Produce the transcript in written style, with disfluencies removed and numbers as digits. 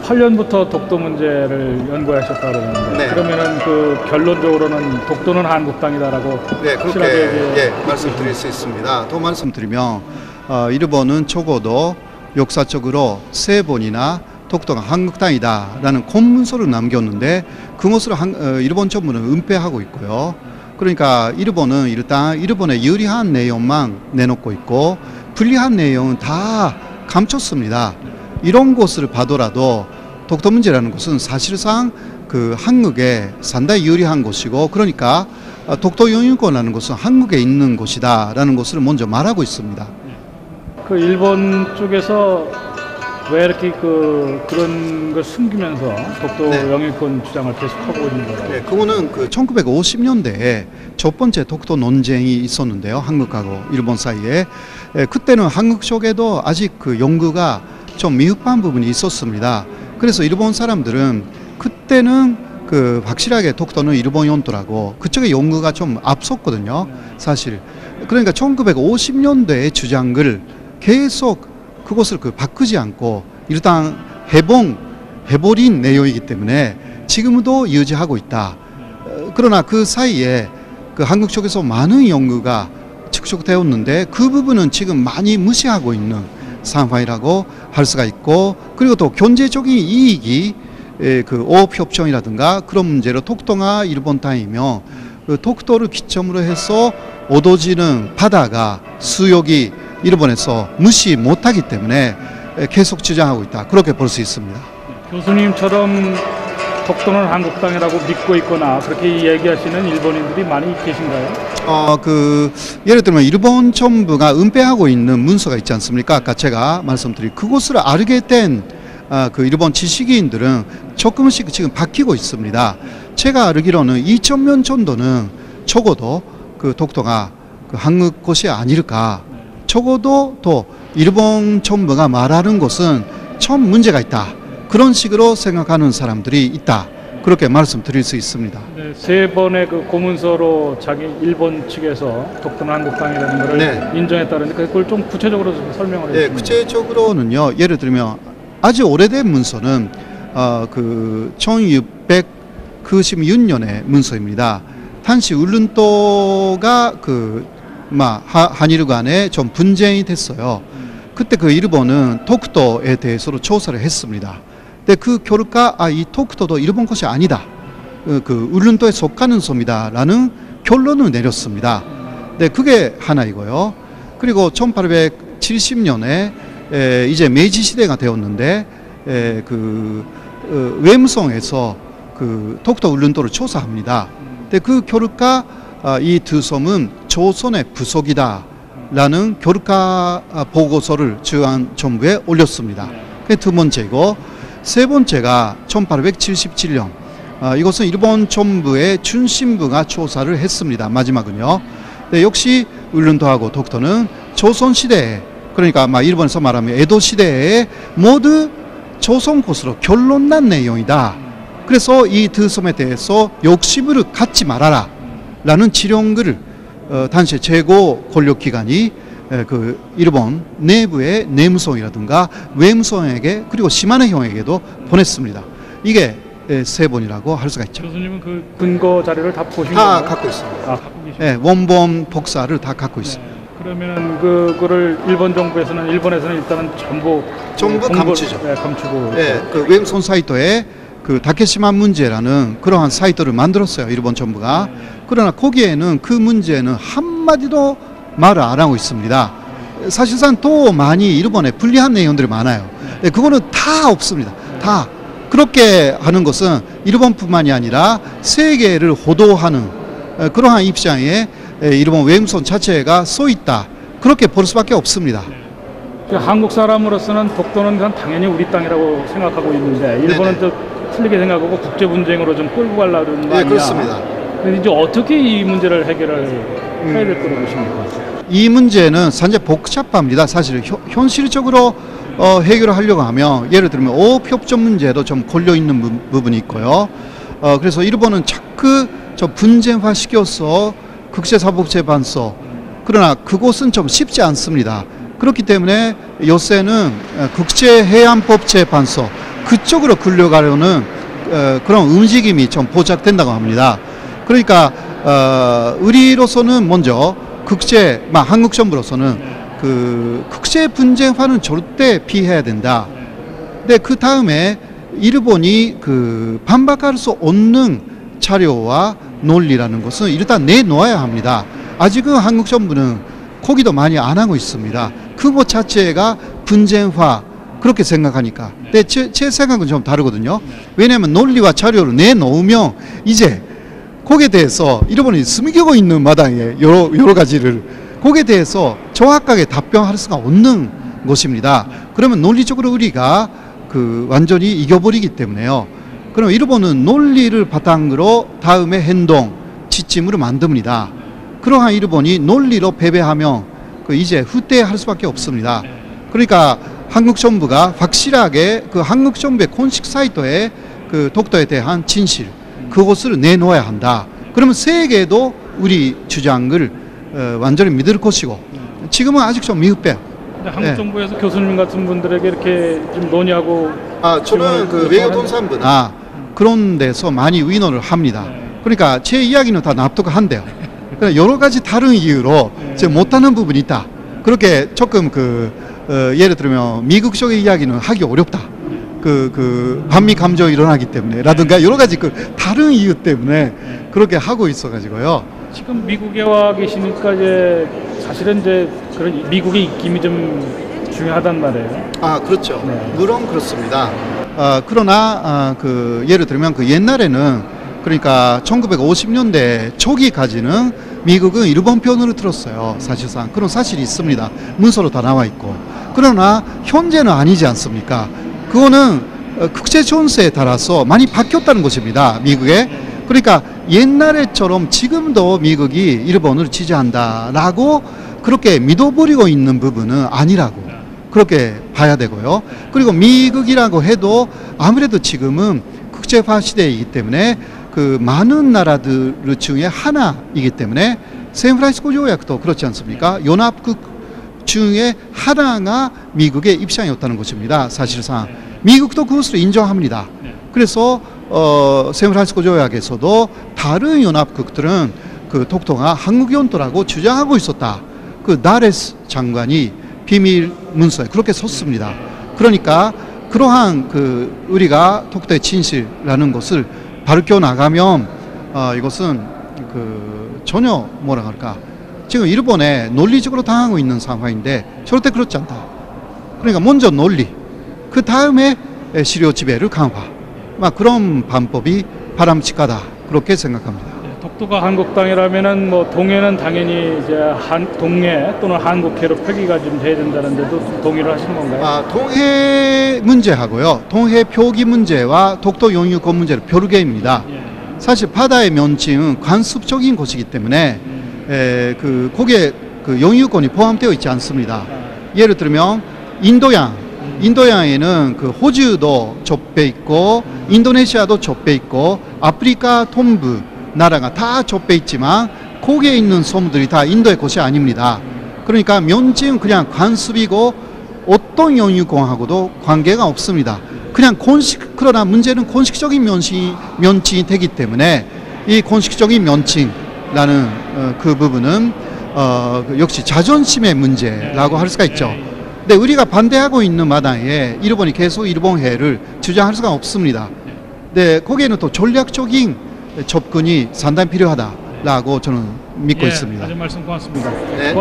2008년부터 독도 문제를 연구하셨다고 그러는데 네. 그러면은 그 결론적으로는 독도는 한국 땅이다라고 네, 그렇게 말씀드릴 수 있습니다. 더 말씀드리면 일본은 적어도 역사적으로 3번이나 독도가 한국 땅이다라는 공문서를 남겼는데 그것을 일본 정부는 은폐하고 있고요. 그러니까 일본은 일단 일본의 유리한 내용만 내놓고 있고 불리한 내용은 다 감췄습니다. 이런 것을 봐더라도 독도 문제라는 것은 사실상 그 한국에 상당히 유리한 것이고, 그러니까 독도 영유권이라는 것은 한국에 있는 것이다라는 것을 먼저 말하고 있습니다. 그 일본 쪽에서 왜 이렇게 그런 걸 숨기면서 독도 네. 영유권 주장을 계속하고 있는 거라고? 네, 그거는 그 1950년대에 첫 번째 독도 논쟁이 있었는데요. 한국하고 일본 사이에. 그때는 한국 쪽에도 아직 그 연구가 좀 미흡한 부분이 있었습니다. 그래서 일본 사람들은 그때는 그 확실하게 독도는 일본 영토라고 그쪽의 연구가 좀 앞섰거든요. 사실. 그러니까 1950년대의 주장을 계속 그것을 바꾸지 않고 일단 해버린 내용이기 때문에 지금도 유지하고 있다. 그러나 그 사이에 그 한국 쪽에서 많은 연구가 축적되었는데 그 부분은 지금 많이 무시하고 있는 상황이라고 할 수가 있고, 그리고 또 경제적인 이익이 그 어업협정이라든가 그런 문제로 독도가 일본 땅이며 그 독도를 기점으로 해서 얻어지는 바다가 수역이 일본에서 무시 못하기 때문에 계속 주장하고 있다. 그렇게 볼 수 있습니다. 교수님처럼 독도는 한국 땅이라고 믿고 있거나 그렇게 얘기하시는 일본인들이 많이 계신가요? 예를 들면 일본 정부가 은폐하고 있는 문서가 있지 않습니까? 아까 제가 말씀드린 그것을 알게 된 그 일본 지식인들은 조금씩 지금 바뀌고 있습니다. 제가 알기로는 2000년 정도는 적어도 그 독도가 그 한국 것이 아닐까. 적어도 또 일본 정부가 말하는 것은 좀 문제가 있다. 그런 식으로 생각하는 사람들이 있다. 그렇게 말씀드릴 수 있습니다. 네, 3번의 그 고문서로 자기 일본 측에서 독도는 한국 땅이라는 것을 네. 인정했다는데 그걸 좀 구체적으로 좀 설명을 네, 해주시면. 구체적으로는요. 예를 들면 아주 오래된 문서는 그 1696년의 문서입니다. 당시 울룬도가 한일 간에 좀 분쟁이 됐어요. 그때 그 일본은 독도에 대해서도 조사를 했습니다. 근데 그 결과 이 독도도 일본 것이 아니다. 그 울룬도에 속하는 섬이다라는 결론을 내렸습니다. 네, 그게 하나이고요. 그리고 1870년에 이제 메이지 시대가 되었는데 웸성에서 그 독도 울룬도를 조사합니다. 근데 그 결과 이 두 섬은 조선의 부속이다라는 결과 보고서를 중앙 정부에 올렸습니다. 그게 두 번째고, 세 번째가 1877년 이것은 일본 정부의 춘신부가 조사를 했습니다. 마지막은요. 네, 역시 울룬도하고 독도는 조선 시대에, 그러니까 일본에서 말하면 에도 시대에 모두 조선 것으로 결론난 내용이다. 그래서 이 두 섬에 대해서 욕심을 갖지 말아라 라는 지령을 당시 최고 권력기관이 그 일본 내부의 내무성이라든가 외무성에게 그리고 시마네 형에게도 보냈습니다. 이게 세 번이라고 할 수가 있죠. 교수님은 그 근거 자료를 다 보신 다 건가요? 갖고 있습니다. 갖고 계십니다. 네, 원본 복사를 다 갖고 있습니다. 그러면은 그거를 일본에서는 일단은 전부 감추죠. 네, 감추고. 네, 그 웹손 사이트에 그 다케시마 문제라는 그러한 사이트를 만들었어요. 일본 정부가. 그러나 거기에는 그 문제는 한마디도 말을 안 하고 있습니다. 사실상 또 많이 일본에 불리한 내용들이 많아요. 네, 그거는 다 없습니다. 다. 그렇게 하는 것은 일본뿐만이 아니라 세계를 호도하는 그러한 입장에 일본 외무성 자체가 써 있다. 그렇게 볼 수밖에 없습니다. 한국 사람으로서는 독도는 당연히 우리 땅이라고 생각하고 있는데 일본은 또 틀리게 생각하고 국제 분쟁으로 좀 끌고 가려는 거 아니냐. 네, 그렇습니다. 그런데 이제 어떻게 이 문제를 해결을 해야 될 거라고 보십니까? 이 문제는 상당히 복잡합니다. 사실 현실적으로 해결을 하려고 하면 예를 들면 어업협정 문제도 좀 걸려있는 부분이 있고요. 그래서 일본은 자꾸 좀 분쟁화 시켜서 국제사법재판소, 그러나 그곳은 좀 쉽지 않습니다. 그렇기 때문에 요새는 국제해양법재판소, 그쪽으로 끌려가려는 그런 움직임이 좀 포착된다고 합니다. 그러니까 우리로서는 먼저 한국 정부로서는 그 국제 분쟁화는 절대 피해야 된다. 근데 그 다음에 일본이 그 반박할 수 없는 자료와 논리라는 것은 일단 내놓아야 합니다. 아직은 한국 정부는 거기도 많이 안 하고 있습니다. 그것 자체가 분쟁화 그렇게 생각하니까. 근데 제 생각은 좀 다르거든요. 왜냐하면 논리와 자료를 내놓으면 이제 거기에 대해서 일본이 숨기고 있는 마당에 여러 가지를 거기에 대해서 정확하게 답변할 수가 없는 것입니다. 그러면 논리적으로 우리가 그 완전히 이겨버리기 때문에요. 그럼 일본은 논리를 바탕으로 다음에 행동, 지침을 만듭니다. 그러한 일본이 논리로 패배하면 그 이제 후퇴할 수밖에 없습니다. 그러니까 한국 정부가 확실하게 그 한국 정부의 공식 사이트에 그 독도에 대한 진실 그것을 내놓아야 한다. 그러면 세계도 우리 주장을 완전히 믿을 것이고 지금은 아직 좀 미흡해요. 한국 정부에서 교수님 같은 분들에게 이렇게 좀 논의하고 저는 그 외교통상부나 그런 데서 많이 의논을 합니다. 그러니까 제 이야기는 다 납득한대요. 그러니까 여러 가지 다른 이유로 제가 못하는 부분이 있다. 그렇게 조금 예를 들면 미국 쪽의 이야기는 하기 어렵다. 반미 감정이 일어나기 때문에 라든가 여러 가지 그 다른 이유 때문에 그렇게 하고 있어가지고요. 지금 미국에 와 계시니까 이제 사실은 이제 그런 미국의 입김이 좀 중요하단 말이에요. 그렇죠. 네. 물론 그렇습니다. 그러나 예를 들면 그 옛날에는 그러니까 1950년대 초기까지는 미국은 일본 편으로 들었어요. 사실상 그런 사실이 있습니다. 문서로 다 나와 있고. 그러나 현재는 아니지 않습니까? 그거는 국제 정세에 따라서 많이 바뀌었다는 것입니다. 미국에. 그러니까 옛날에처럼 지금도 미국이 일본을 지지한다라고 그렇게 믿어버리고 있는 부분은 아니라고 그렇게 봐야 되고요. 그리고 미국이라고 해도 아무래도 지금은 국제화 시대이기 때문에 그 많은 나라들 중에 하나이기 때문에 샌프란시스코 조약도 그렇지 않습니까? 연합국 중에 하나가 미국의 입장이었다는 것입니다. 사실상 미국도 그것을 인정합니다. 그래서 샌프란시스코 조약에서도 다른 연합국들은 그 독도가 한국 영토라고 주장하고 있었다. 그 나레스 장관이 비밀 문서에 그렇게 썼습니다. 그러니까 그러한 우리가 독도의 진실이라는 것을 밝혀 나가면 이것은 전혀 뭐라 할까 지금 일본에 논리적으로 당하고 있는 상황인데 절대 그렇지 않다. 그러니까 먼저 논리, 그 다음에 실효 지배를 강화. 그런 방법이 바람직하다. 그렇게 생각합니다. 독도가 한국 땅이라면은 뭐 동해는 당연히 이제 동해 또는 한국해로 표기가 좀 돼야 된다는데도 동의를 하시는 건가요? 동해 문제하고요. 동해 표기 문제와 독도 영유권 문제는 별개입니다. 사실 바다의 면칭은 관습적인 것이기 때문에 거기에 영유권이 포함되어 있지 않습니다. 예를 들면 인도양에는 호주도 접해 있고 인도네시아도 접해 있고 아프리카 동부 나라가 다 접해 있지만 거기에 있는 섬들이 다 인도의 것이 아닙니다. 그러니까 면칭은 그냥 관습이고 어떤 영유권하고도 관계가 없습니다. 그냥 그러나 문제는 공식적인 면칭이 되기 때문에 이 공식적인 면칭이라는 그 부분은 역시 자존심의 문제라고 할 수가 있죠. 근데 우리가 반대하고 있는 마당에 일본이 계속 일본해를 주장할 수가 없습니다. 근데 거기에는 또 전략적인 접근이 상당히 필요하다라고 저는 믿고 있습니다. 아주 말씀 고맙습니다. 네.